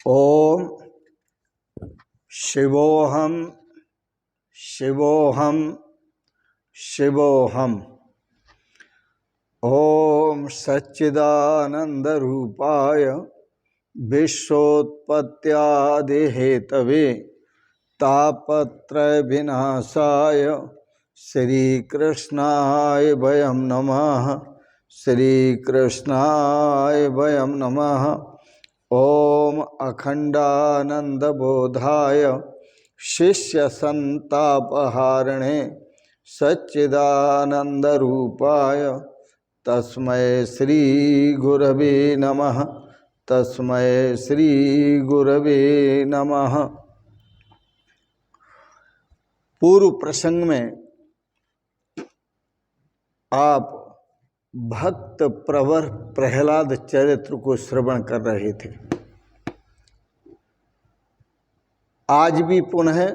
ओम शिवोहम शिवोहम शिवोहम। ओम सच्चिदानंद रूपाय विश्वोत्पत्त्यादिहेतवे तापत्रय विनाशाय श्रीकृष्णाय वयं नमः। श्रीकृष्णाय वयं नमः। ओम अखंडानंद बोधाय शिष्य संतापहारिणे सच्चिदानंद रूपाय तस्मै श्री गुरवे नमः। तस्मै श्री गुरवे नमः। पूर्व प्रसंग में आप भक्त प्रवर प्रहलाद चरित्र को श्रवण कर रहे थे। आज भी पुनः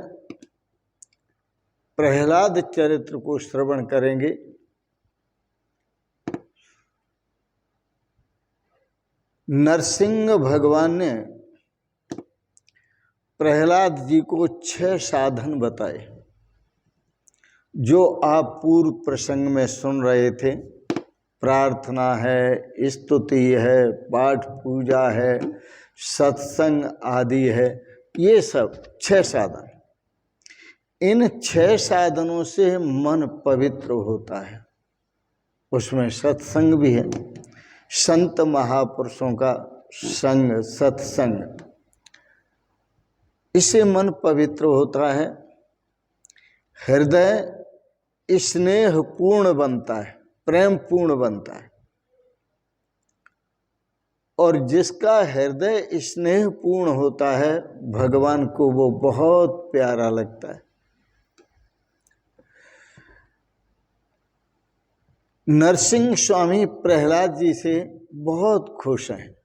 प्रहलाद चरित्र को श्रवण करेंगे। नरसिंह भगवान ने प्रहलाद जी को 6 साधन बताए, जो आप पूर्व प्रसंग में सुन रहे थे। प्रार्थना है, स्तुति है, पाठ पूजा है, सत्संग आदि है, ये सब 6 साधन। इन 6 साधनों से मन पवित्र होता है। उसमें सत्संग भी है, संत महापुरुषों का संग, सत्संग, इससे मन पवित्र होता है। हृदय स्नेह पूर्ण बनता है, प्रेम पूर्ण बनता है। और जिसका हृदय स्नेह पूर्ण होता है, भगवान को वो बहुत प्यारा लगता है। नरसिंह स्वामी प्रहलाद जी से बहुत खुश हैं।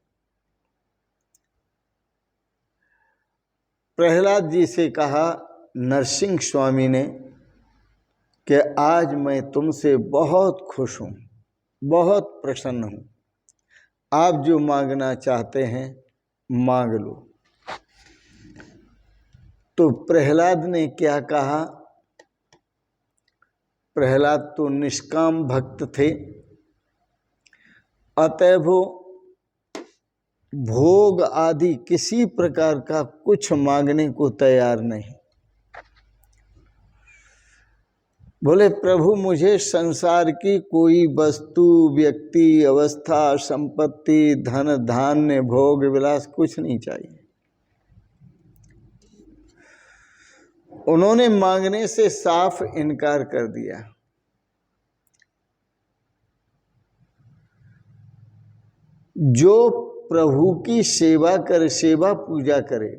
प्रहलाद जी से कहा नरसिंह स्वामी ने कि आज मैं तुमसे बहुत खुश हूँ, बहुत प्रसन्न हूँ। आप जो मांगना चाहते हैं मांग लो। तो प्रहलाद ने क्या कहा? प्रहलाद तो निष्काम भक्त थे, अतः वो भोग आदि किसी प्रकार का कुछ मांगने को तैयार नहीं। बोले प्रभु, मुझे संसार की कोई वस्तु, व्यक्ति, अवस्था, संपत्ति, धन धान्य, भोग विलास कुछ नहीं चाहिए। उन्होंने मांगने से साफ इनकार कर दिया। जो प्रभु की सेवा करे, सेवा पूजा करे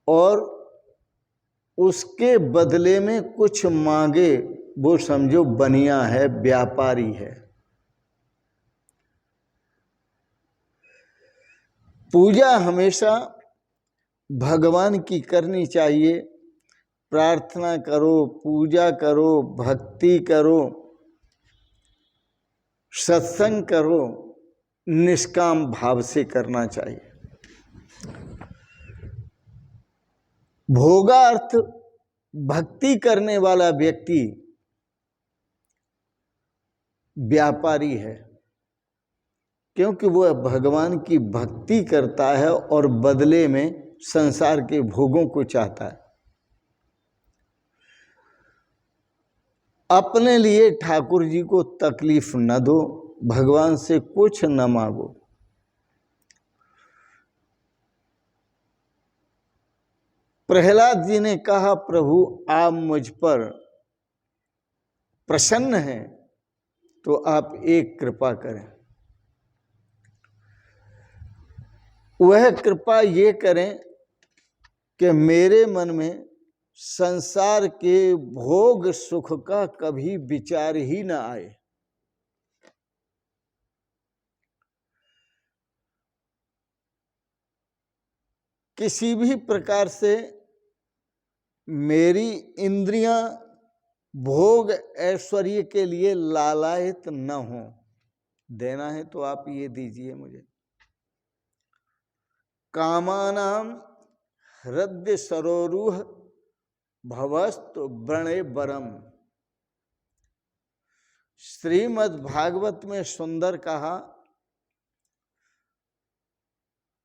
और उसके बदले में कुछ मांगे, वो समझो बनिया है, व्यापारी है। पूजा हमेशा भगवान की करनी चाहिए। प्रार्थना करो, पूजा करो, भक्ति करो, सत्संग करो, निष्काम भाव से करना चाहिए। भोगार्थ भक्ति करने वाला व्यक्ति व्यापारी है, क्योंकि वह भगवान की भक्ति करता है और बदले में संसार के भोगों को चाहता है। अपने लिए ठाकुर जी को तकलीफ न दो, भगवान से कुछ न मांगो। प्रहलाद जी ने कहा प्रभु, आप मुझ पर प्रसन्न हैं तो आप एक कृपा करें। वह कृपा ये करें कि मेरे मन में संसार के भोग सुख का कभी विचार ही ना आए। किसी भी प्रकार से मेरी इंद्रियां भोग ऐश्वर्य के लिए लालायित न हो। देना है तो आप ये दीजिए मुझे। कामानाम हृदय सरोरुह भवस्तु व्रणे बरम। श्रीमद् भागवत में सुंदर कहा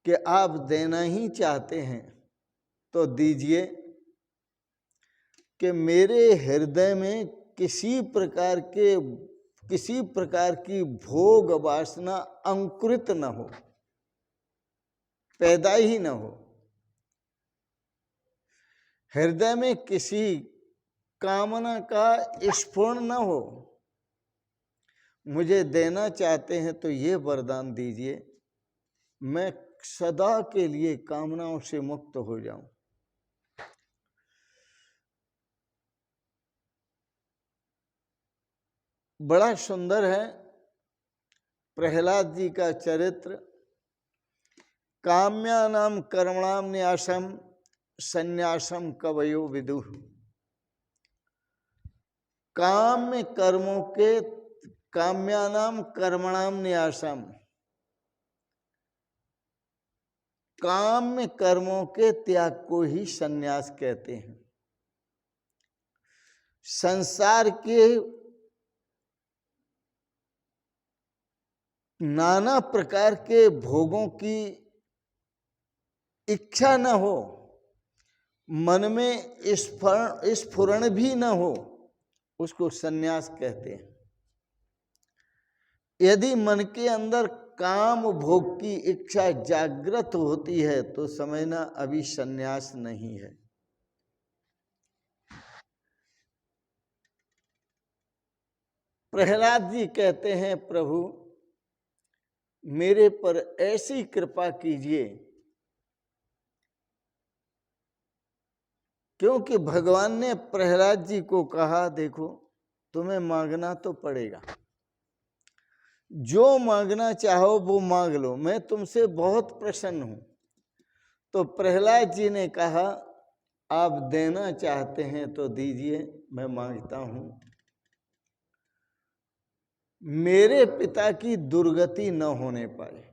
कि आप देना ही चाहते हैं तो दीजिए, कि मेरे हृदय में किसी प्रकार की भोग वासना अंकुरित न हो, पैदा ही न हो। हृदय में किसी कामना का स्फुरण न हो। मुझे देना चाहते हैं तो ये वरदान दीजिए, मैं सदा के लिए कामनाओं से मुक्त हो जाऊं। बड़ा सुंदर है प्रहलाद जी का चरित्र। काम्यानाम कर्मणाम न्यासम संन्यासम कवयो विदुः। काम्यानाम कर्मणाम न्यासम, काम्य कर्मों के त्याग को ही संन्यास कहते हैं। संसार के नाना प्रकार के भोगों की इच्छा न हो, मन में स्फुरण भी न हो, उसको संन्यास कहते हैं। यदि मन के अंदर काम भोग की इच्छा जागृत होती है तो समझना अभी संन्यास नहीं है। प्रहलाद जी कहते हैं, प्रभु मेरे पर ऐसी कृपा कीजिए, क्योंकि भगवान ने प्रहलाद जी को कहा, देखो तुम्हें मांगना तो पड़ेगा, जो मांगना चाहो वो मांग लो, मैं तुमसे बहुत प्रसन्न हूं। तो प्रहलाद जी ने कहा, आप देना चाहते हैं तो दीजिए, मैं मांगता हूं, मेरे पिता की दुर्गति न होने पाए।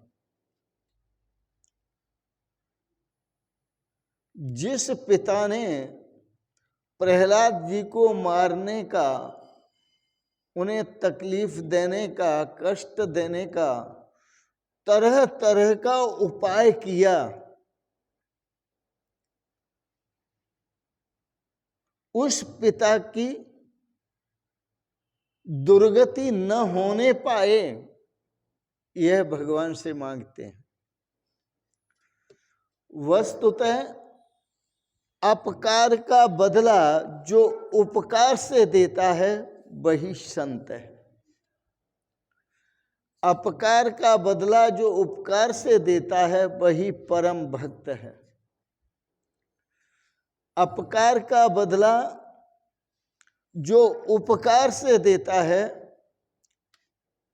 जिस पिता ने प्रहलाद जी को मारने का, उन्हें तकलीफ देने का, कष्ट देने का तरह तरह का उपाय किया, उस पिता की दुर्गति न होने पाए, यह भगवान से मांगते हैं। वस्तुतः अपकार का बदला जो उपकार से देता है वही संत है। अपकार का बदला जो उपकार से देता है वही परम भक्त है। अपकार का बदला जो उपकार से देता है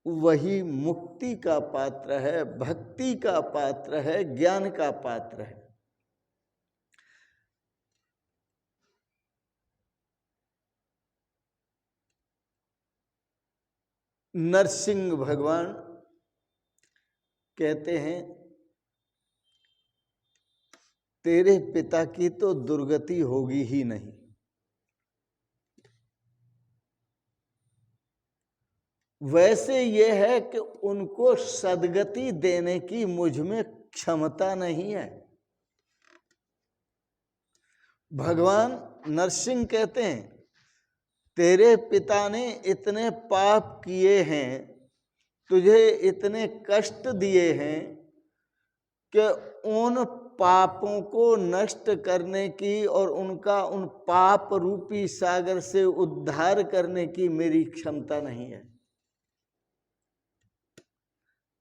वही मुक्ति का पात्र है, भक्ति का पात्र है, ज्ञान का पात्र है। नरसिंह भगवान कहते हैं, तेरे पिता की तो दुर्गति होगी ही नहीं। वैसे ये है कि उनको सद्गति देने की मुझ में क्षमता नहीं है। भगवान नरसिंह कहते हैं, तेरे पिता ने इतने पाप किए हैं, तुझे इतने कष्ट दिए हैं कि उन पापों को नष्ट करने की और उनका उन पाप रूपी सागर से उद्धार करने की मेरी क्षमता नहीं है।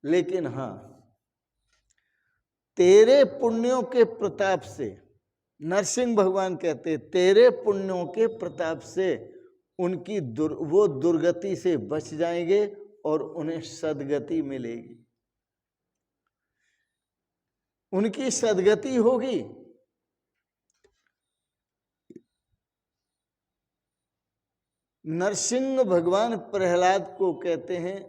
लेकिन हाँ, तेरे पुण्यों के प्रताप से, नरसिंह भगवान कहते, तेरे पुण्यों के प्रताप से उनकी वो दुर्गति से बच जाएंगे और उन्हें सद्गति मिलेगी, उनकी सद्गति होगी। नरसिंह भगवान प्रहलाद को कहते हैं,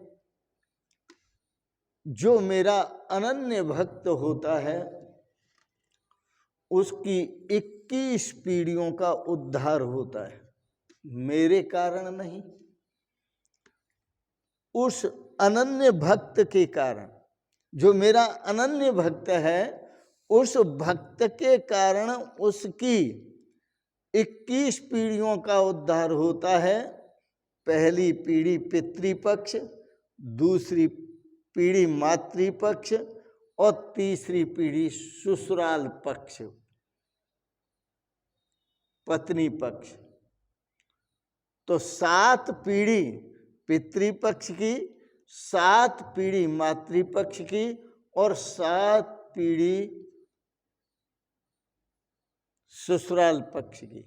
जो मेरा अनन्य भक्त होता है उसकी 21 पीढ़ियों का उद्धार होता है, मेरे कारण नहीं, उस अनन्य भक्त के कारण। जो मेरा अनन्य भक्त है, उस भक्त के कारण उसकी 21 पीढ़ियों का उद्धार होता है। पहली पीढ़ी पितृपक्ष, दूसरी पीढ़ी मातृपक्ष और तीसरी पीढ़ी ससुराल पक्ष, पत्नी पक्ष। तो 7 पीढ़ी पितृपक्ष की, 7 पीढ़ी मातृपक्ष की और 7 पीढ़ी ससुराल पक्ष की।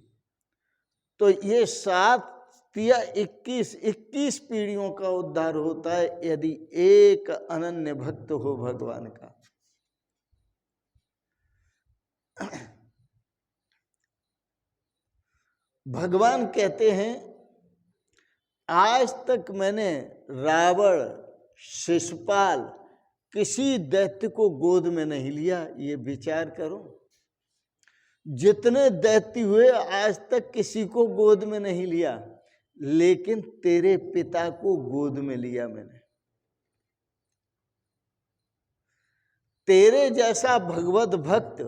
तो ये 7 या 21 पीढ़ियों का उद्धार होता है यदि एक अनन्य भक्त हो भगवान का। भगवान कहते हैं, आज तक मैंने रावण, शिशुपाल, किसी दैत्य को गोद में नहीं लिया। ये विचार करो, जितने दैत्य हुए आज तक किसी को गोद में नहीं लिया, लेकिन तेरे पिता को गोद में लिया मैंने। तेरे जैसा भगवत भक्त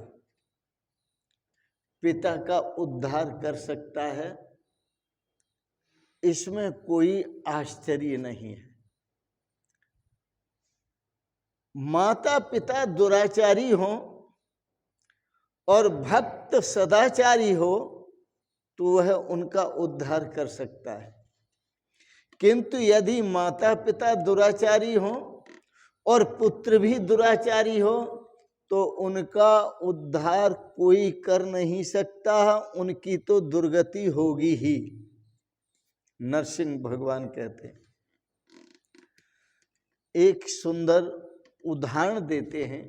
पिता का उद्धार कर सकता है, इसमें कोई आश्चर्य नहीं है। माता पिता दुराचारी हो और भक्त सदाचारी हो तो वह उनका उद्धार कर सकता है, किंतु यदि माता पिता दुराचारी हो और पुत्र भी दुराचारी हो तो उनका उद्धार कोई कर नहीं सकता, उनकी तो दुर्गति होगी ही। नरसिंह भगवान कहते हैं, एक सुंदर उदाहरण देते हैं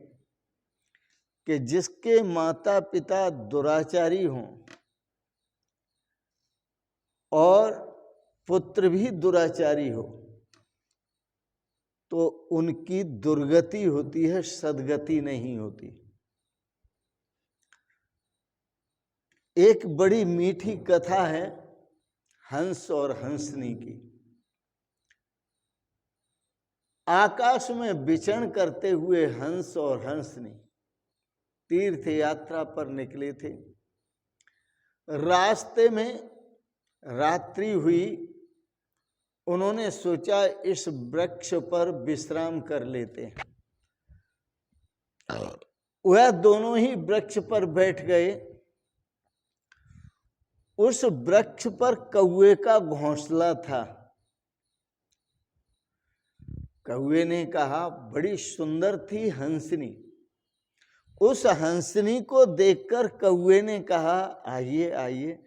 कि जिसके माता पिता दुराचारी हों और पुत्र भी दुराचारी हो तो उनकी दुर्गति होती है, सद्गति नहीं होती। एक बड़ी मीठी कथा है हंस और हंसनी की। आकाश में विचरण करते हुए हंस और हंसनी तीर्थ यात्रा पर निकले थे। रास्ते में रात्रि हुई, उन्होंने सोचा इस वृक्ष पर विश्राम कर लेते हैं। वह दोनों ही वृक्ष पर बैठ गए। उस वृक्ष पर कौवे का घोंसला था। कौवे ने कहा, बड़ी सुंदर थी हंसनी। उस हंसनी को देखकर कौवे ने कहा, आइए आइए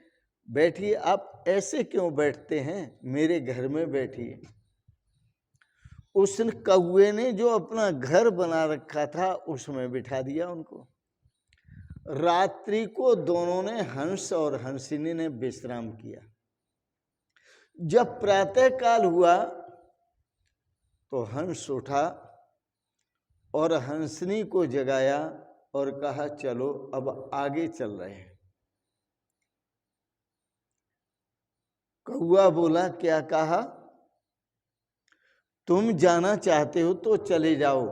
बैठिए। आप ऐसे क्यों बैठते हैं, मेरे घर में बैठिए। उस कौवे ने जो अपना घर बना रखा था उसमें बिठा दिया उनको। रात्रि को दोनों ने, हंस और हंसिनी ने, विश्राम किया। जब प्रातः काल हुआ तो हंस उठा और हंसनी को जगाया और कहा, चलो अब आगे चल रहे हैं। कौवा बोला, क्या कहा? तुम जाना चाहते हो तो चले जाओ,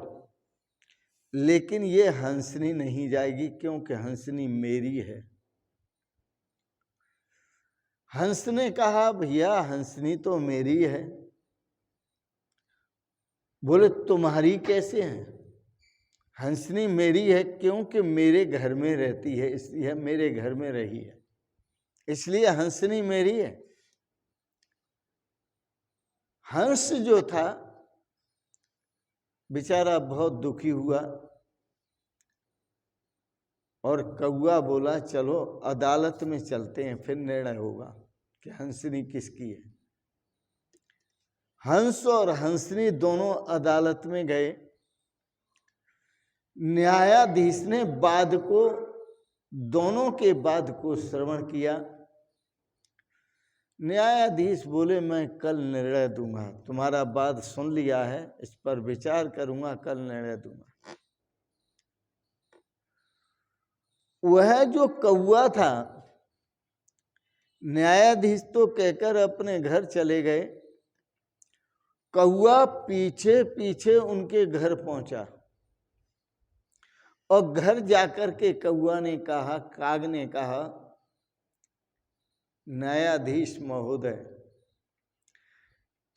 लेकिन ये हंसनी नहीं जाएगी क्योंकि हंसनी मेरी है। हंस ने कहा, भैया हंसनी तो मेरी है। बोले, तुम्हारी कैसे है? हंसनी मेरी है क्योंकि मेरे घर में रहती है, इसलिए मेरे घर में रही है, इसलिए हंसनी मेरी है। हंस जो था बेचारा बहुत दुखी हुआ और कौवा बोला, चलो अदालत में चलते हैं, फिर निर्णय होगा कि हंसनी किसकी है। हंस और हंसनी दोनों अदालत में गए। न्यायाधीश ने वाद को, दोनों के वाद को श्रवण किया। न्यायाधीश बोले, मैं कल निर्णय दूंगा, तुम्हारा वाद सुन लिया है, इस पर विचार करूंगा, कल निर्णय दूंगा। वह जो कौआ था, न्यायाधीश तो कहकर अपने घर चले गए, कौआ पीछे पीछे उनके घर पहुंचा और घर जाकर के कौआ ने कहा, काग ने कहा, न्यायाधीश महोदय,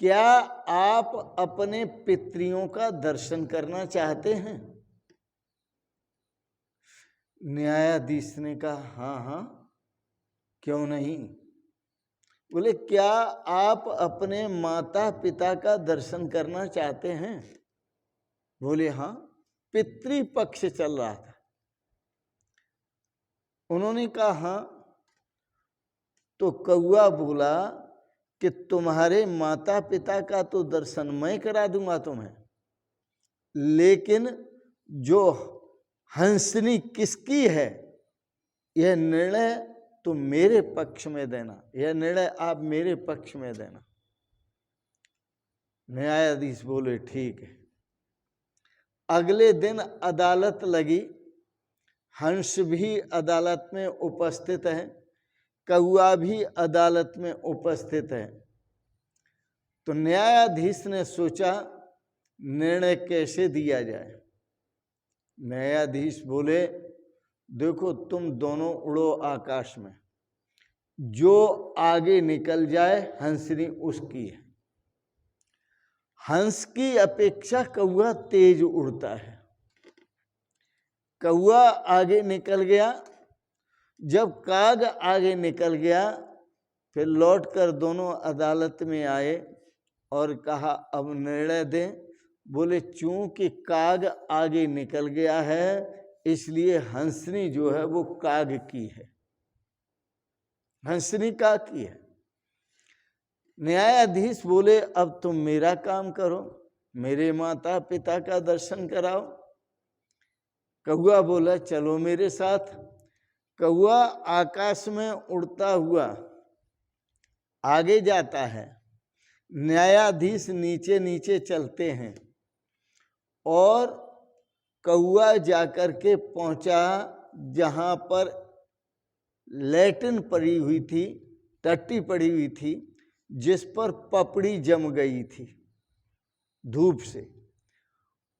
क्या आप अपने पितरियों का दर्शन करना चाहते हैं? न्यायाधीश ने कहा, हाँ हाँ, क्यों नहीं। बोले, क्या आप अपने माता पिता का दर्शन करना चाहते हैं? बोले, हाँ। पितृ पक्ष चल रहा था। उन्होंने कहा, हाँ। तो कौआ बोला कि तुम्हारे माता पिता का तो दर्शन मैं करा दूंगा तुम्हें, लेकिन जो हंसनी किसकी है यह निर्णय तुम मेरे पक्ष में देना, यह निर्णय आप मेरे पक्ष में देना। न्यायाधीश बोले, ठीक है। अगले दिन अदालत लगी, हंस भी अदालत में उपस्थित है, कौआ भी अदालत में उपस्थित है। तो न्यायाधीश ने सोचा निर्णय कैसे दिया जाए। न्यायाधीश बोले, देखो तुम दोनों उड़ो आकाश में, जो आगे निकल जाए हंसनी उसकी है। हंस की अपेक्षा कौआ तेज उड़ता है। कौआ आगे निकल गया। जब काग आगे निकल गया, फिर लौटकर दोनों अदालत में आए और कहा, अब निर्णय दें। बोले, चूंकि काग आगे निकल गया है, इसलिए हंसनी जो है वो काग की है, हंसनी काग की है। न्यायाधीश बोले, अब तुम मेरा काम करो, मेरे माता पिता का दर्शन कराओ। कौआ बोला, चलो मेरे साथ। कौआ आकाश में उड़ता हुआ आगे जाता है, न्यायाधीश नीचे नीचे चलते हैं, और कौआ जाकर के पहुंचा जहां पर लैटिन पड़ी हुई थी, टट्टी पड़ी हुई थी, जिस पर पपड़ी जम गई थी धूप से।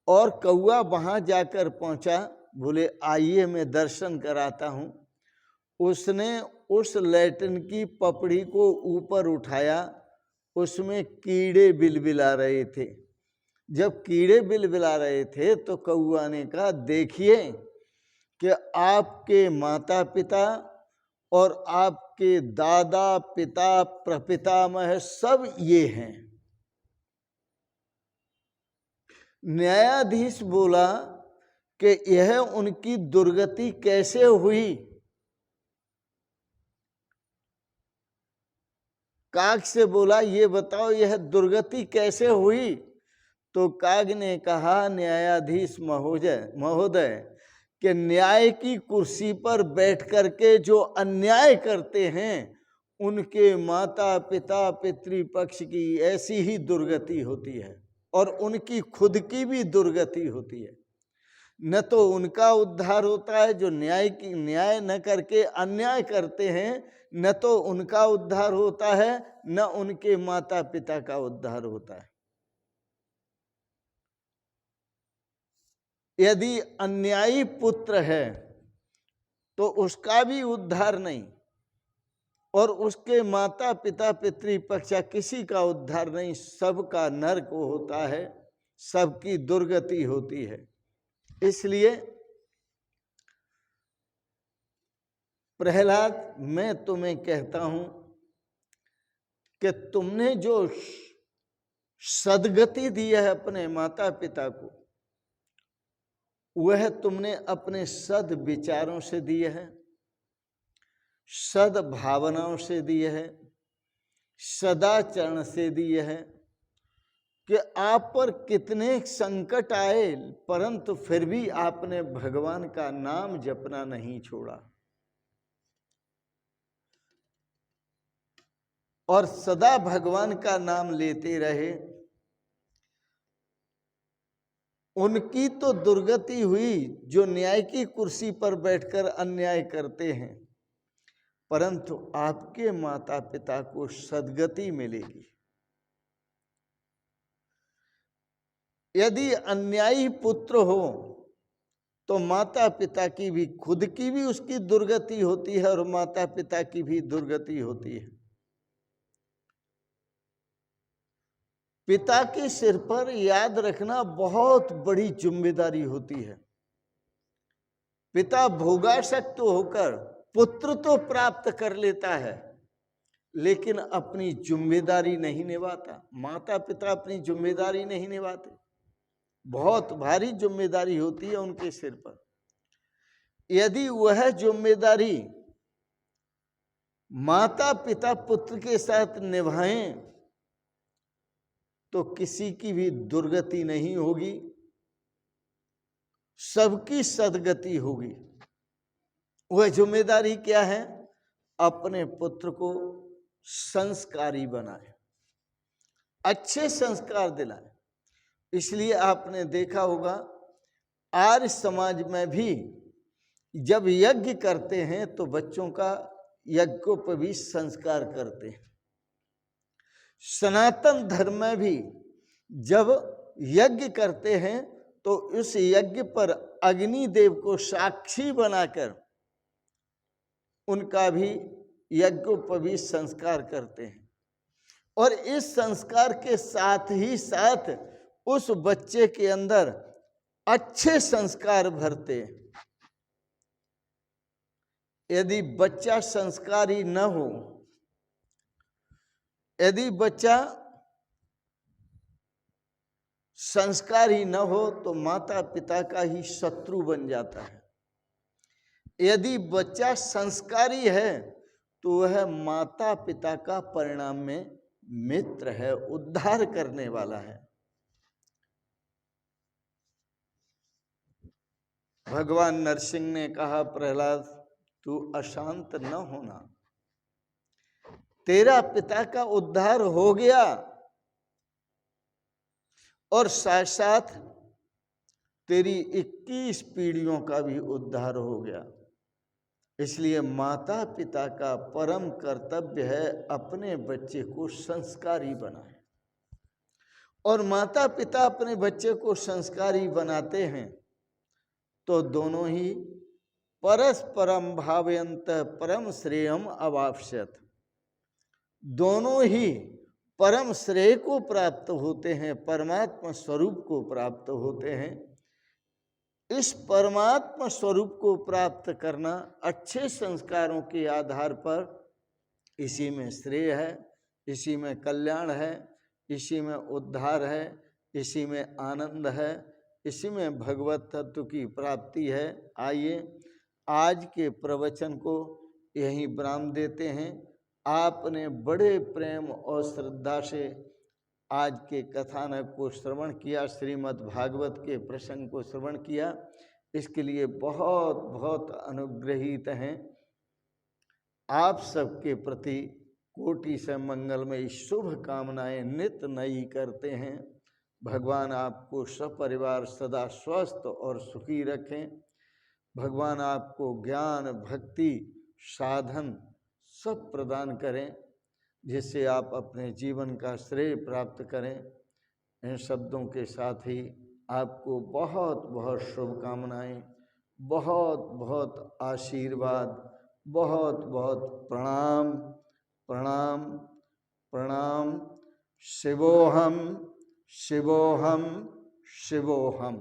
और कौआ वहां जाकर पहुंचा। बोले, आइए मैं दर्शन कराता हूं। उसने उस लैटिन की पपड़ी को ऊपर उठाया, उसमें कीड़े बिलबिला रहे थे। जब कीड़े बिलबिला रहे थे तो कौआ ने कहा, देखिए कि आपके माता पिता और आपके दादा पिता प्रपितामह सब ये हैं। न्यायाधीश बोला कि यह उनकी दुर्गति कैसे हुई। काग से बोला, ये बताओ यह दुर्गति कैसे हुई। तो काग ने कहा, न्यायाधीश महोदय कि न्याय की कुर्सी पर बैठ करके जो अन्याय करते हैं उनके माता पिता पितृपक्ष की ऐसी ही दुर्गति होती है, और उनकी खुद की भी दुर्गति होती है। न तो उनका उद्धार होता है जो न्याय न करके अन्याय करते हैं, न तो उनका उद्धार होता है, न उनके माता पिता का उद्धार होता है। यदि अन्यायी पुत्र है तो उसका भी उद्धार नहीं, और उसके माता पिता पितृपक्ष किसी का उद्धार नहीं, सबका नरक होता है, सबकी दुर्गति होती है। इसलिए प्रहलाद, मैं तुम्हें कहता हूं कि तुमने जो सदगति दी है अपने माता पिता को, वह तुमने अपने सद विचारों से दिए है, सद भावनाओं से दिए है, सदाचरण से दिए है। कि आप पर कितने संकट आए, परंतु फिर भी आपने भगवान का नाम जपना नहीं छोड़ा, और सदा भगवान का नाम लेते रहे। उनकी तो दुर्गति हुई जो न्याय की कुर्सी पर बैठकर अन्याय करते हैं, परंतु आपके माता पिता को सद्गति मिलेगी। यदि अन्यायी पुत्र हो तो माता पिता की भी, खुद की भी उसकी दुर्गति होती है और माता पिता की भी दुर्गति होती है। पिता के सिर पर याद रखना बहुत बड़ी जिम्मेदारी होती है। पिता भोगासक्त होकर पुत्र तो प्राप्त कर लेता है, लेकिन अपनी जिम्मेदारी नहीं निभाता। माता पिता अपनी जिम्मेदारी नहीं निभाते, बहुत भारी जिम्मेदारी होती है उनके सिर पर। यदि वह जिम्मेदारी माता पिता पुत्र के साथ निभाएं तो किसी की भी दुर्गति नहीं होगी, सबकी सद्गति होगी। वह जिम्मेदारी क्या है? अपने पुत्र को संस्कारी बनाए, अच्छे संस्कार दिलाए। इसलिए आपने देखा होगा आर्य समाज में भी जब यज्ञ करते हैं तो बच्चों का यज्ञोपवीत संस्कार करते हैं। सनातन धर्म में भी जब यज्ञ करते हैं तो उस यज्ञ पर अग्निदेव को साक्षी बनाकर उनका भी यज्ञोपवीत संस्कार करते हैं। और इस संस्कार के साथ ही साथ उस बच्चे के अंदर अच्छे संस्कार भरते हैं। यदि बच्चा संस्कारी न हो, यदि बच्चा संस्कारी न हो तो माता पिता का ही शत्रु बन जाता है। यदि बच्चा संस्कारी है तो वह माता पिता का परिणाम में मित्र है, उद्धार करने वाला है। भगवान नरसिंह ने कहा, प्रहलाद तू अशांत न होना, तेरा पिता का उद्धार हो गया और साथ साथ तेरी 21 पीढ़ियों का भी उद्धार हो गया। इसलिए माता पिता का परम कर्तव्य है अपने बच्चे को संस्कारी बनाए। और माता पिता अपने बच्चे को संस्कारी बनाते हैं तो दोनों ही परस्परम भावयंत परम श्रेयम अवाप्स्यत, दोनों ही परम श्रेय को प्राप्त होते हैं, परमात्मा स्वरूप को प्राप्त होते हैं। इस परमात्मा स्वरूप को प्राप्त करना अच्छे संस्कारों के आधार पर, इसी में श्रेय है, इसी में कल्याण है, इसी में उद्धार है, इसी में आनंद है, इसी में भगवत तत्व की प्राप्ति है। आइए आज के प्रवचन को यहीं विराम देते हैं। आपने बड़े प्रेम और श्रद्धा से आज के कथानक को श्रवण किया, श्रीमद् भागवत के प्रसंग को श्रवण किया, इसके लिए बहुत बहुत अनुग्रहित हैं। आप सबके प्रति कोटि से मंगलमय शुभ कामनाएं नित नई करते हैं। भगवान आपको सपरिवार सदा स्वस्थ और सुखी रखें। भगवान आपको ज्ञान भक्ति साधन सब प्रदान करें, जिससे आप अपने जीवन का श्रेय प्राप्त करें। इन शब्दों के साथ ही आपको बहुत बहुत शुभकामनाएं, बहुत बहुत आशीर्वाद, बहुत बहुत प्रणाम प्रणाम प्रणाम। शिवोहम शिवोहम शिवोहम।